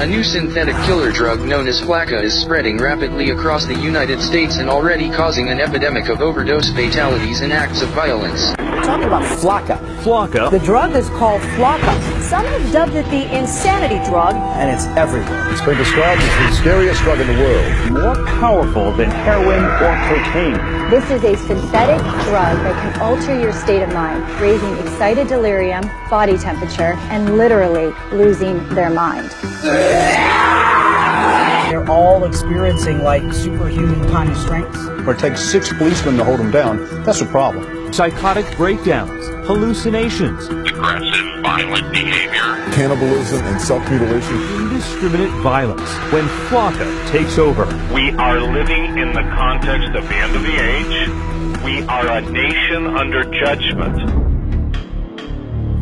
A new synthetic killer drug known as flakka is spreading rapidly across the United States and already causing an epidemic of overdose fatalities and acts of violence. We're talking about flakka. Flakka? The drug is called flakka. Some have dubbed it the insanity drug. And it's everywhere. It's been described as the scariest drug in the world. More powerful than heroin or cocaine. This is a synthetic drug that can alter your state of mind, raising excited delirium, body temperature, and literally losing their mind. They're all experiencing like superhuman kind of strengths. Or it takes 6 policemen to hold them down. That's a problem. Psychotic breakdowns, hallucinations, aggressive, violent behavior, Cannibalism and self-mutilation. indiscriminate violence when flakka takes over. We are living in the context of the end of the age. We are a nation under judgment.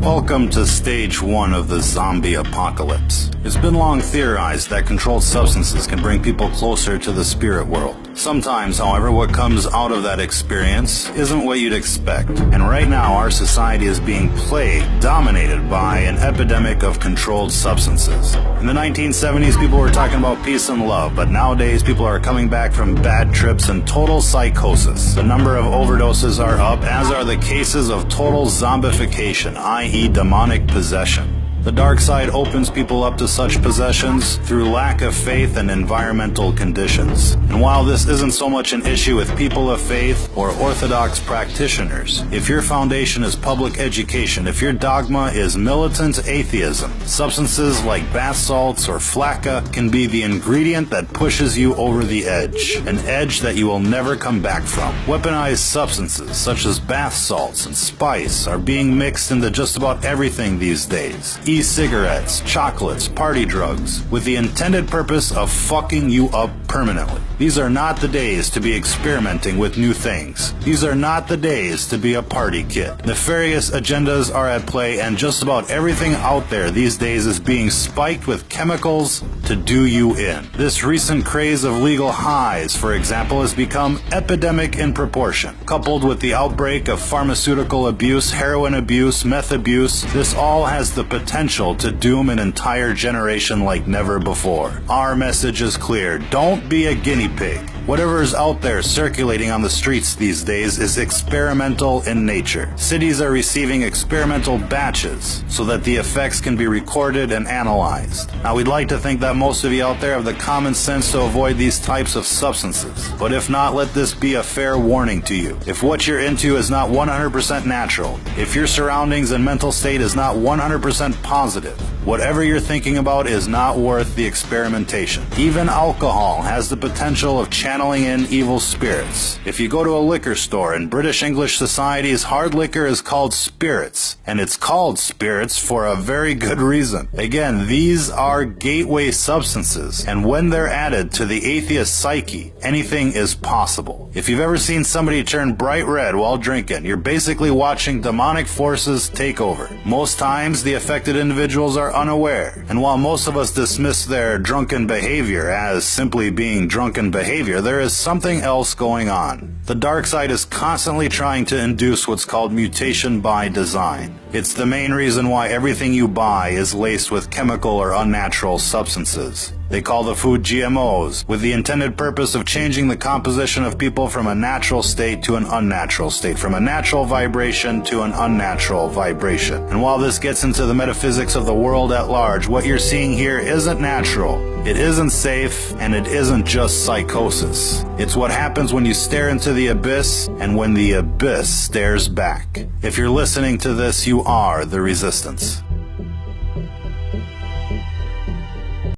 Welcome to stage 1 of the zombie apocalypse. It's been long theorized that controlled substances can bring people closer to the spirit world. Sometimes, however, what comes out of that experience isn't what you'd expect. And right now, our society is being plagued, dominated by an epidemic of controlled substances. In the 1970s, people were talking about peace and love, but nowadays people are coming back from bad trips and total psychosis. The number of overdoses are up, as are the cases of total zombification, i.e. demonic possession. The dark side opens people up to such possessions through lack of faith and environmental conditions. And while this isn't so much an issue with people of faith or orthodox practitioners, if your foundation is public education, if your dogma is militant atheism, substances like bath salts or flakka can be the ingredient that pushes you over the edge, an edge that you will never come back from. Weaponized substances such as bath salts and spice are being mixed into just about everything these days. E-cigarettes, chocolates, party drugs, with the intended purpose of fucking you up permanently. These are not the days to be experimenting with new things. These are not the days to be a party kid. Nefarious agendas are at play, and just about everything out there these days is being spiked with chemicals to do you in. This recent craze of legal highs, for example, has become epidemic in proportion. Coupled with the outbreak of pharmaceutical abuse, heroin abuse, meth abuse, this all has the potential to doom an entire generation like never before. Our message is clear. Don't be a guinea pig. Whatever is out there circulating on the streets these days is experimental in nature. Cities are receiving experimental batches so that the effects can be recorded and analyzed. Now, we'd like to think that most of you out there have the common sense to avoid these types of substances. But if not, let this be a fair warning to you. If what you're into is not 100% natural, if your surroundings and mental state is not 100% positive, whatever you're thinking about is not worth the experimentation. Even alcohol has the potential of channeling in evil spirits. If you go to a liquor store, in British English societies, hard liquor is called spirits, and it's called spirits for a very good reason. Again, these are gateway substances, and when they're added to the atheist psyche, anything is possible. If you've ever seen somebody turn bright red while drinking, you're basically watching demonic forces take over. Most times, the affected individuals are unaware, and while most of us dismiss their drunken behavior as simply being drunken behavior, there is something else going on. The dark side is constantly trying to induce what's called mutation by design. It's the main reason why everything you buy is laced with chemical or unnatural substances. They call the food GMOs, with the intended purpose of changing the composition of people from a natural state to an unnatural state, from a natural vibration to an unnatural vibration. And while this gets into the metaphysics of the world at large, what you're seeing here isn't natural, it isn't safe, and it isn't just psychosis. It's what happens when you stare into the abyss, and when the abyss stares back. If you're listening to this, you are the resistance.